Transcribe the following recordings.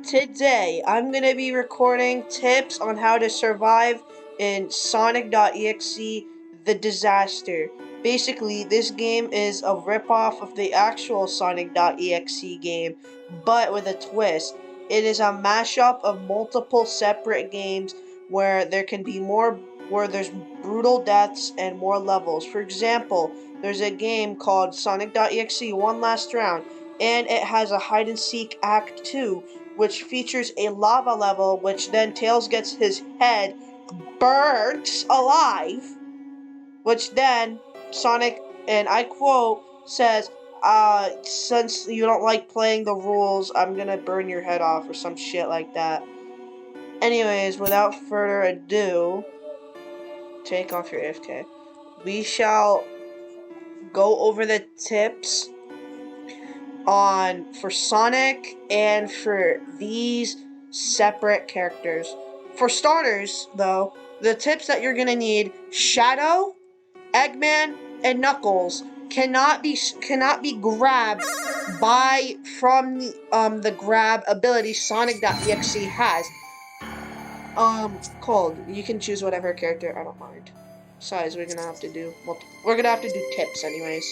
Today, I'm going to be recording tips on how to survive in Sonic.exe The Disaster. Basically, this game is a ripoff of the actual Sonic.exe game, but with a twist. It is a mashup of multiple separate games where there's brutal deaths and more levels. For example, there's a game called Sonic.exe One Last Round, and it has a hide and seek act 2, which features a lava level, which then Tails gets his head burnt alive, which then Sonic, and I quote, says, since you don't like playing the rules, I'm gonna burn your head off, or some shit like that. Anyways, without further ado, take off your AFK. We shall go over the tips for Sonic and for these separate characters. For starters, though, the tips that you're gonna need: Shadow, Eggman, and Knuckles cannot be grabbed from the grab ability Sonic.exe has. Cold, you can choose whatever character. I don't mind. Besides, we're gonna have to do tips anyways.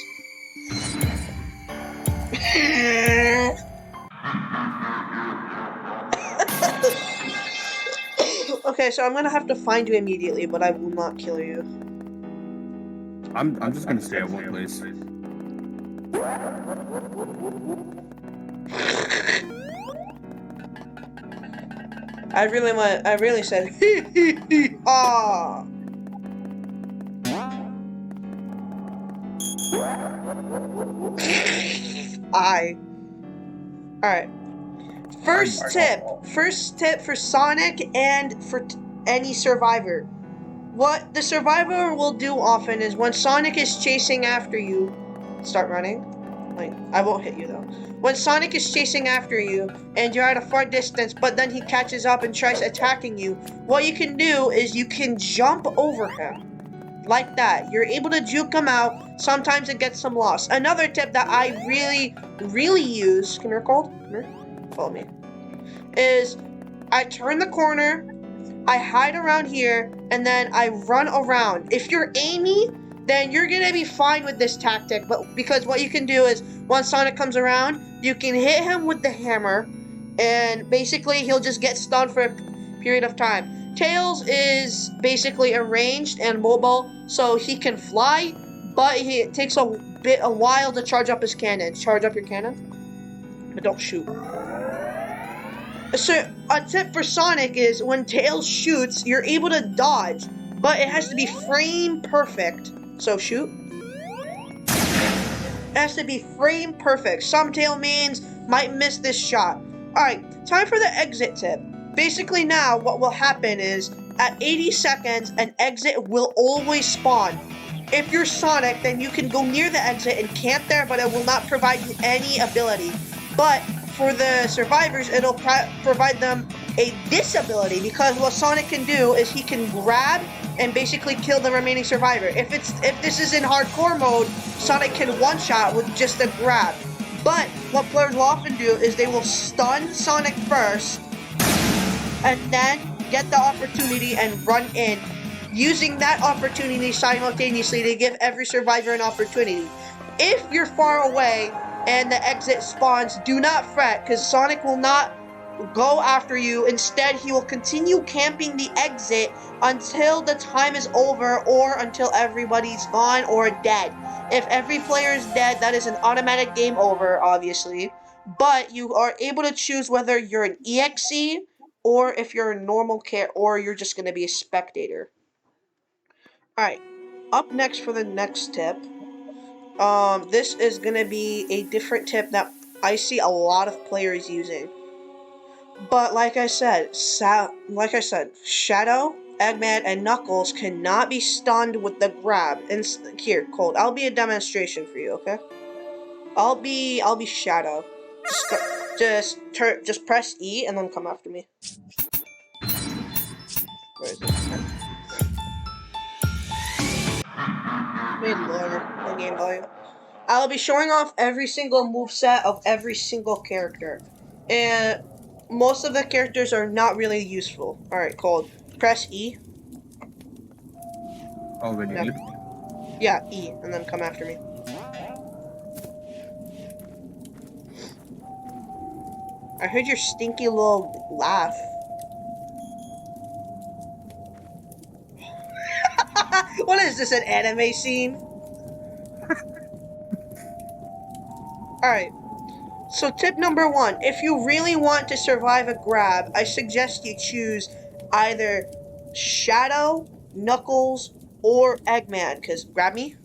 Okay, so I'm gonna have to find you immediately, but I will not kill you. I'm just gonna stay at one place. I really said hee hee hee ah. Alright. First tip for Sonic and for any survivor. What the survivor will do often is when Sonic is chasing after you, start running. Like, I won't hit you though. When Sonic is chasing after you and you're at a far distance, but then he catches up and tries attacking you, what you can do is you can jump over him. Like that. You're able to juke him out. Sometimes it gets some loss. Another tip that I really use, come here, Cold, come here, follow me, is I turn the corner, I hide around here, and then I run around. If you're Amy, then you're gonna be fine with this tactic, but because what you can do is, once Sonic comes around, you can hit him with the hammer, and basically he'll just get stunned for a period of time. Tails is basically arranged and mobile, so he can fly, but it takes a while to charge up his cannon. Charge up your cannon, but don't shoot. So, a tip for Sonic is when Tails shoots, you're able to dodge, but it has to be frame perfect. So shoot. It has to be frame perfect. Some tail mains might miss this shot. Alright, time for the exit tip. Basically now, what will happen is, at 80 seconds, an exit will always spawn. If you're Sonic, then you can go near the exit and camp there, but it will not provide you any ability. But for the survivors, it'll provide them a disability, because what Sonic can do is he can grab and basically kill the remaining survivor. If this is in hardcore mode, Sonic can one-shot with just a grab. But what players will often do is they will stun Sonic first, and then get the opportunity and run in, using that opportunity simultaneously to give every survivor an opportunity. If you're far away and the exit spawns, do not fret, because Sonic will not go after you. Instead, he will continue camping the exit until the time is over, or until everybody's gone or dead. If every player is dead, that is an automatic game over, obviously. But you are able to choose whether you're an EXE, or if you're a normal or you're just going to be a spectator. Alright, up next for the next tip. This is gonna be a different tip that I see a lot of players using. But like I said, Shadow, Eggman, and Knuckles cannot be stunned with the grab. And here, Cold, I'll be a demonstration for you, okay? I'll be Shadow. Just press E and then come after me. Where is it? Made lower the game volume. I'll be showing off every single moveset of every single character. And most of the characters are not really useful. Alright, Cold. Press E. Oh, when you lift. Yeah, E, and then come after me. I heard your stinky little laugh. What is this, an anime scene? Alright. So tip number 1, if you really want to survive a grab, I suggest you choose either Shadow, Knuckles, or Eggman. Because grab me.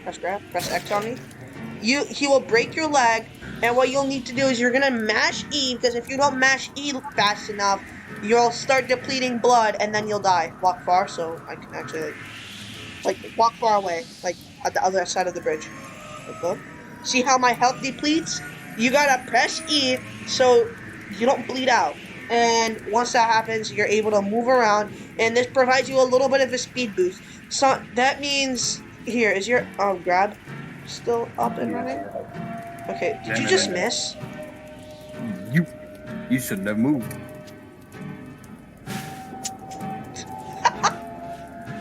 Press grab. Press X on me. He will break your leg, and what you'll need to do is you're gonna mash E, because if you don't mash E fast enough, you'll start depleting blood, and then you'll die. Walk far, so I can actually, like walk far away, like, at the other side of the bridge. Okay. See how my health depletes? You gotta press E, so you don't bleed out. And once that happens, you're able to move around, and this provides you a little bit of a speed boost. So, that means, here, is your, grab still up and running? Okay, did you just miss? You shouldn't have moved.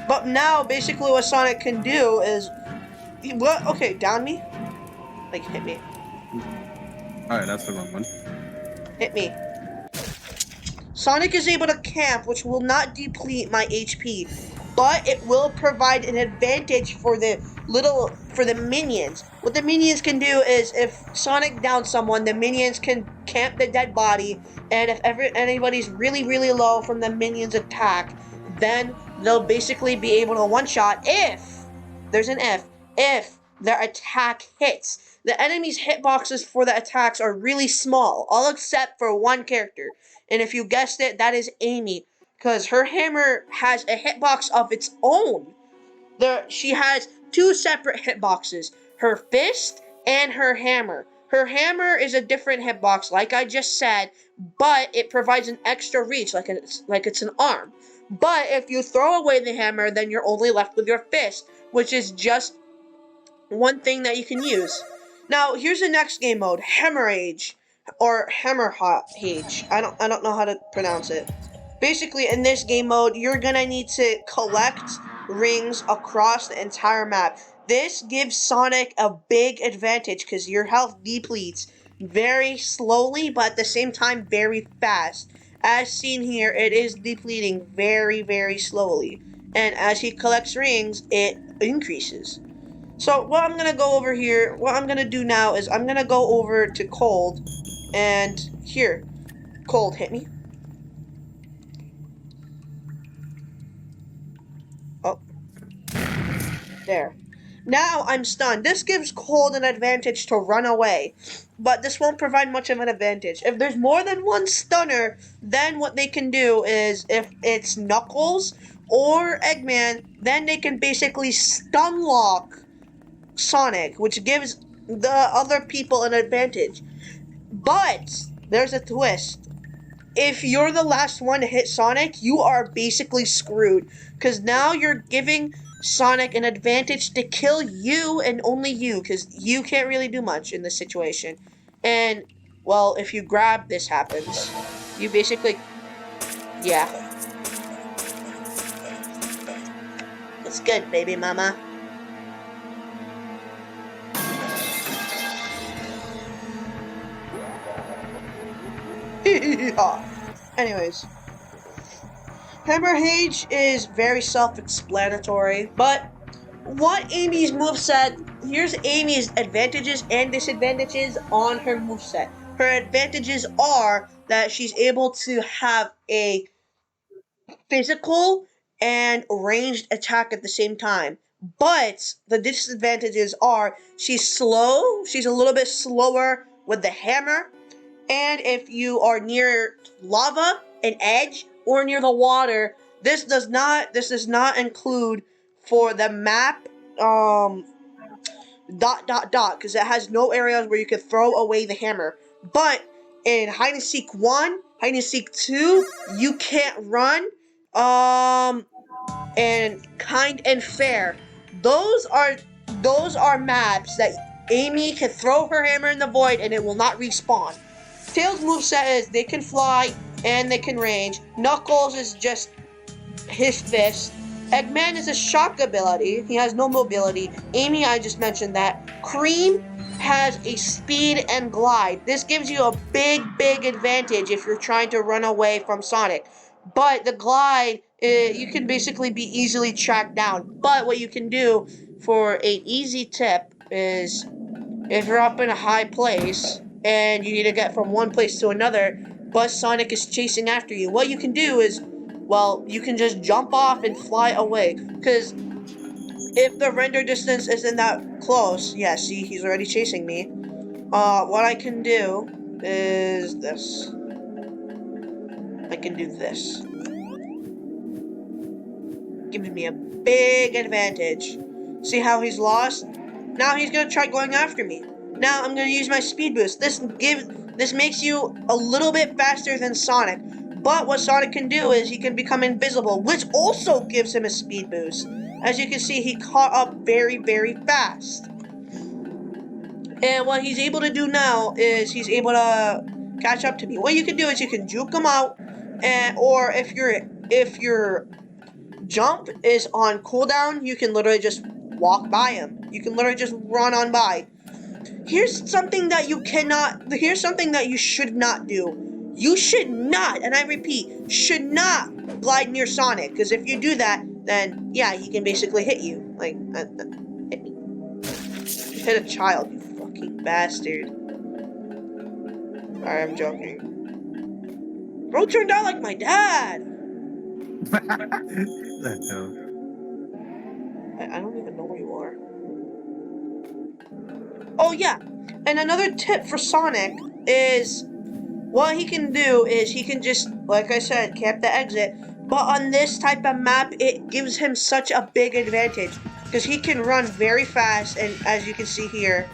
But now, basically what Sonic can do is, what? Okay, down me? Like, hit me. Alright, that's the wrong one. Hit me. Sonic is able to camp, which will not deplete my HP, but it will provide an advantage for the minions. What the minions can do is, if Sonic downs someone, the minions can camp the dead body, and if anybody's really, really low from the minions' attack, then they'll basically be able to one-shot if their attack hits. The enemy's hitboxes for the attacks are really small, all except for one character. And if you guessed it, that is Amy, because her hammer has a hitbox of its own. She has two separate hitboxes, her fist and her hammer. Her hammer is a different hitbox, like I just said, but it provides an extra reach, like it's an arm. But if you throw away the hammer, then you're only left with your fist, which is just one thing that you can use. Now, here's the next game mode, Hemorrhage, or Hammerhage. I don't know how to pronounce it. Basically, in this game mode, you're gonna need to collect rings across the entire map. This gives Sonic a big advantage because your health depletes very slowly, but at the same time very fast. As seen here, it is depleting very, very slowly. And as he collects rings, it increases. So what I'm gonna do now is I'm gonna go over to Cold, and here, Cold, hit me. Oh, there. Now I'm stunned. This gives Cold an advantage to run away, but this won't provide much of an advantage. If there's more than one stunner, then what they can do is, if it's Knuckles or Eggman, then they can basically stun lock Sonic, which gives the other people an advantage. But there's a twist. If you're the last one to hit Sonic, you are basically screwed, because now you're giving Sonic an advantage to kill you and only you, because you can't really do much in this situation. And, well, if you grab, this happens. You basically, yeah. It's good, baby mama. Anyways, Hammerhage is very self-explanatory, but what Amy's moveset, here's Amy's advantages and disadvantages on her moveset. Her advantages are that she's able to have a physical and ranged attack at the same time. But the disadvantages are she's slow, she's a little bit slower with the hammer, and if you are near lava, an edge, or near the water, this does not include for the map because it has no areas where you can throw away the hammer. But in hide and seek 1, hide and seek 2, you can't run. And kind and fair. Those are maps that Amy can throw her hammer in the void and it will not respawn. Tails' moveset is they can fly and they can range. Knuckles is just his fist. Eggman is a shock ability. He has no mobility. Amy, I just mentioned that. Cream has a speed and glide. This gives you a big advantage if you're trying to run away from Sonic. But the glide, you can basically be easily tracked down. But what you can do for an easy tip is if you're up in a high place and you need to get from one place to another, but Sonic is chasing after you, what you can do is, well, you can just jump off and fly away. Because if the render distance isn't that close, yeah, see, he's already chasing me. What I can do is this. I can do this. Gives me a big advantage. See how he's lost? Now he's gonna try going after me. Now I'm gonna use my speed boost. This makes you a little bit faster than Sonic. But what Sonic can do is he can become invisible, which also gives him a speed boost. As you can see, he caught up very fast. And what he's able to do now is he's able to catch up to me. What you can do is you can juke him out, or if your jump is on cooldown, you can literally just walk by him. You can literally just run on by. Here's something that here's something that you should not do. You should not, and I repeat, should not glide near Sonic, because if you do that, then yeah, he can basically hit you. Like, hit me. You hit a child, you fucking bastard. Alright, I'm joking. Bro turned out like my dad. The hell? I don't even know where you are. Oh yeah, and another tip for Sonic is what he can do is he can just, like I said, camp the exit. But on this type of map, it gives him such a big advantage because he can run very fast, and as you can see here,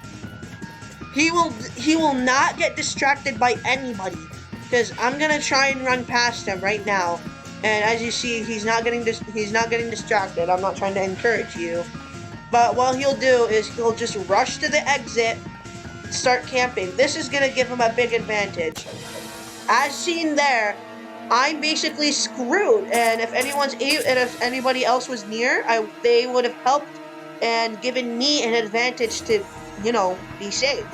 he will not get distracted by anybody. Because I'm gonna try and run past him right now, and as you see, he's not getting distracted. I'm not trying to encourage you. But what he'll do is he'll just rush to the exit, start camping. This is gonna give him a big advantage. As seen there, I'm basically screwed. And if anybody else was near, they would have helped and given me an advantage to, be safe.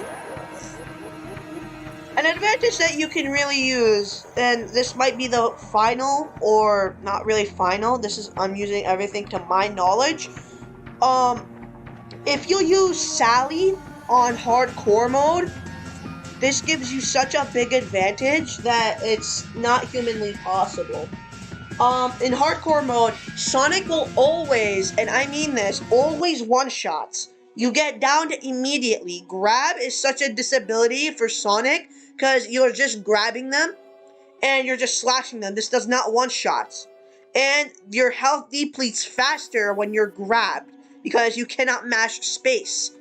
An advantage that you can really use, and this might be the final or not really final. I'm using everything to my knowledge. If you use Sally on hardcore mode, this gives you such a big advantage that it's not humanly possible. In hardcore mode, Sonic will always, and I mean this, always one-shots. You get downed immediately. Grab is such a disability for Sonic because you're just grabbing them and you're just slashing them. This does not one-shots. And your health depletes faster when you're grabbed because you cannot mash space.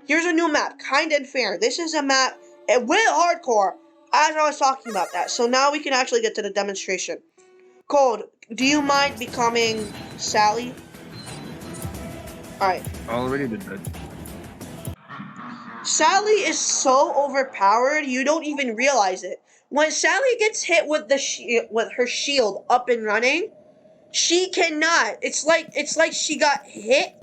Here's a new map, Kind and Fair. This is a map with hardcore, as I was talking about that. So now we can actually get to the demonstration. Cold, do you mind becoming Sally? Alright. Already did that. Sally is so overpowered, you don't even realize it. When Sally gets hit with with her shield up and running, she cannot. It's like she got hit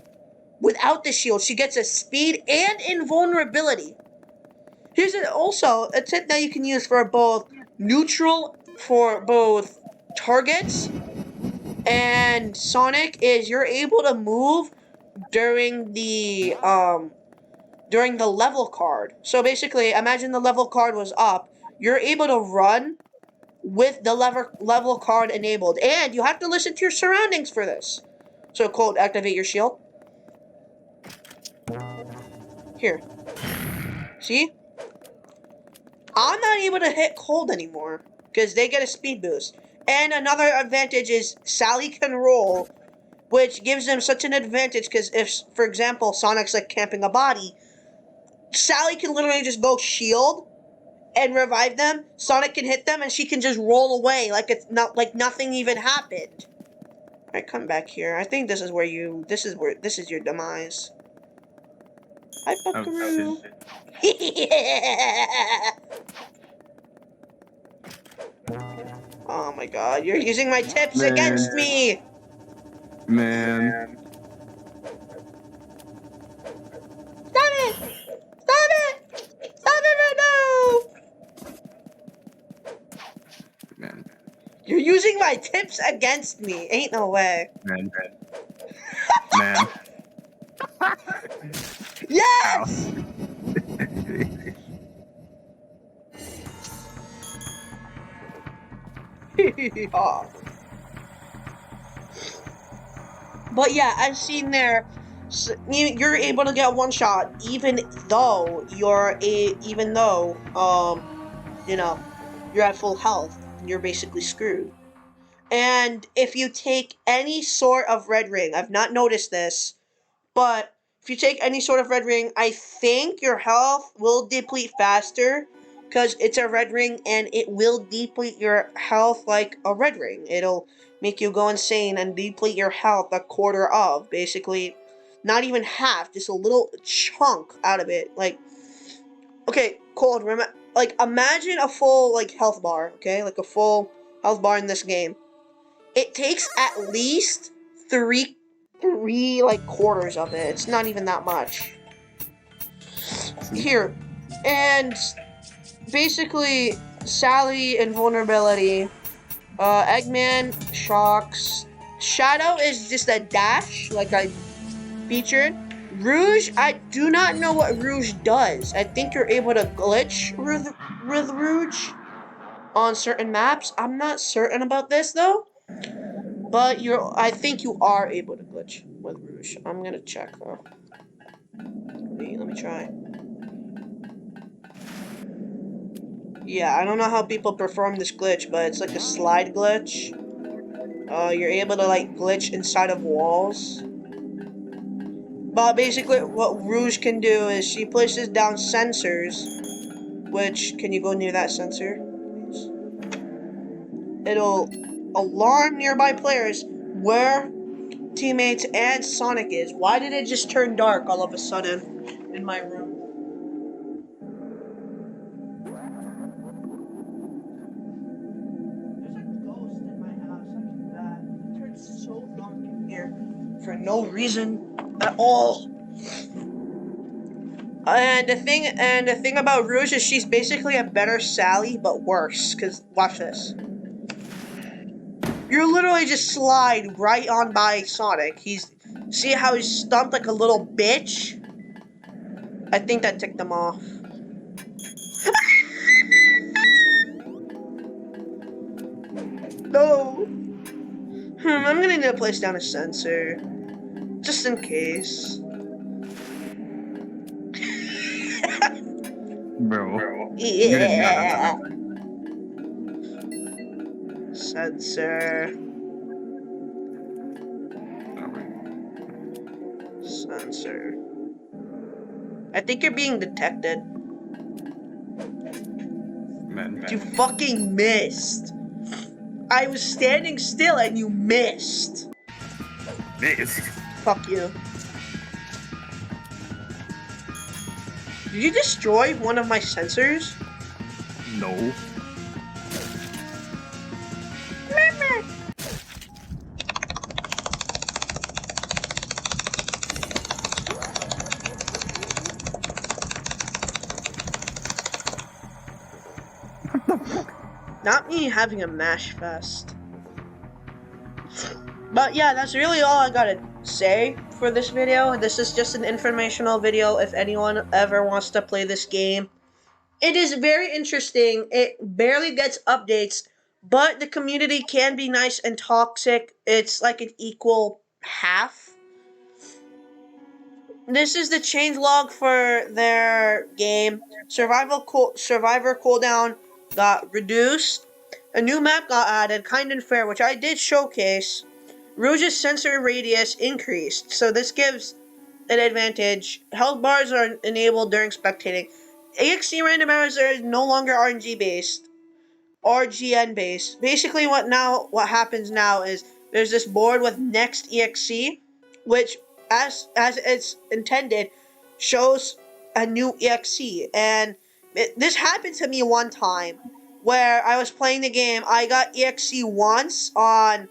without the shield. She gets a speed and invulnerability. Here's also a tip that you can use for both neutral, for both targets and Sonic, is you're able to move during the level card. So basically, imagine the level card was up. You're able to run with the level card enabled. And you have to listen to your surroundings for this. So Cold, activate your shield. Here. See? I'm not able to hit Cold anymore because they get a speed boost. And another advantage is Sally can roll, which gives them such an advantage because if, for example, Sonic's like camping a body, Sally can literally just go shield and revive them. Sonic can hit them and she can just roll away like it's not like nothing even happened. Alright, come back here. I think this is your demise. Hi, Buckaroo. Oh my god, you're using my tips Man. against me! Man. Stop it! Stop it! Stop it right now! Man. You're using my tips against me. Ain't no way. Man. Man. Yes! But yeah, as seen there, you're able to get one shot, even though you know, you're at full health. You're basically screwed. And if you take any sort of red ring, I've not noticed this, but if you take any sort of red ring, I think your health will deplete faster because it's a red ring and it will deplete your health like a red ring. It'll make you go insane and deplete your health a quarter of, basically, not even half, just a little chunk out of it. Like, okay, Cold, like imagine a full like health bar, okay, like a full health bar in this game. It takes at least three like quarters of it. It's not even that much. Here. And basically Sally invulnerability. Eggman shocks. Shadow is just a dash, like I featured. Rouge, I do not know what Rouge does. I think you're able to glitch with Rouge on certain maps. I'm not certain about this though. But I think you are able to glitch with Rouge. I'm gonna check though. Let me try. Yeah, I don't know how people perform this glitch, but it's like a slide glitch. You're able to like glitch inside of walls. But basically what Rouge can do is she places down sensors, which, can you go near that sensor, please? It'll alarm nearby players where teammates and Sonic is. Why did it just turn dark all of a sudden in my room? There's a ghost in my house. Look at that. It turns so dark in here for no reason at all. And the thing about Rouge is she's basically a better Sally, but worse. Cause watch this. You literally just slide right on by Sonic. See how he's stumped like a little bitch? I think that ticked them off. No. I'm gonna need to place down a sensor. Just in case. Bro. Yeah. Sensor. Sensor. I think you're being detected. Man. You fucking missed. I was standing still and you missed. Missed. Fuck you. Did you destroy one of my sensors? No. Not me having a mash fest. But yeah, that's really all I gotta say for this video. This is just an informational video if anyone ever wants to play this game. It is very interesting. It barely gets updates, but the community can be nice and toxic. It's like an equal half. This is the changelog for their game. Survivor cooldown got reduced. A new map got added, Kind and Fair, which I did showcase. Rouge's sensor radius increased, so this gives an advantage. Health bars are enabled during spectating. EXE randomizers are no longer RNG based. RGN based. Basically what happens now is there's this board with next EXE, which as it's intended shows a new EXE, and this happened to me one time. where I was playing the game. I got EXE once on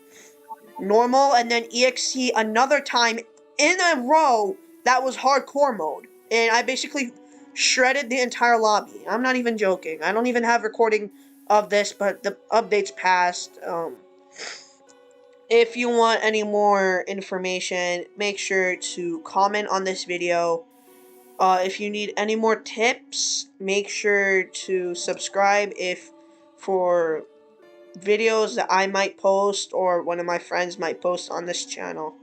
normal, and then EXE another time in a row that was hardcore mode. And I basically shredded the entire lobby. I'm not even joking. I don't even have recording of this, but the updates passed. If you want any more information, make sure to comment on this video. If you need any more tips, make sure to subscribe if for videos that I might post or one of my friends might post on this channel.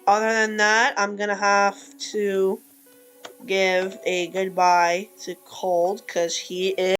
Other than that, I'm gonna have to give a goodbye to Cold because he is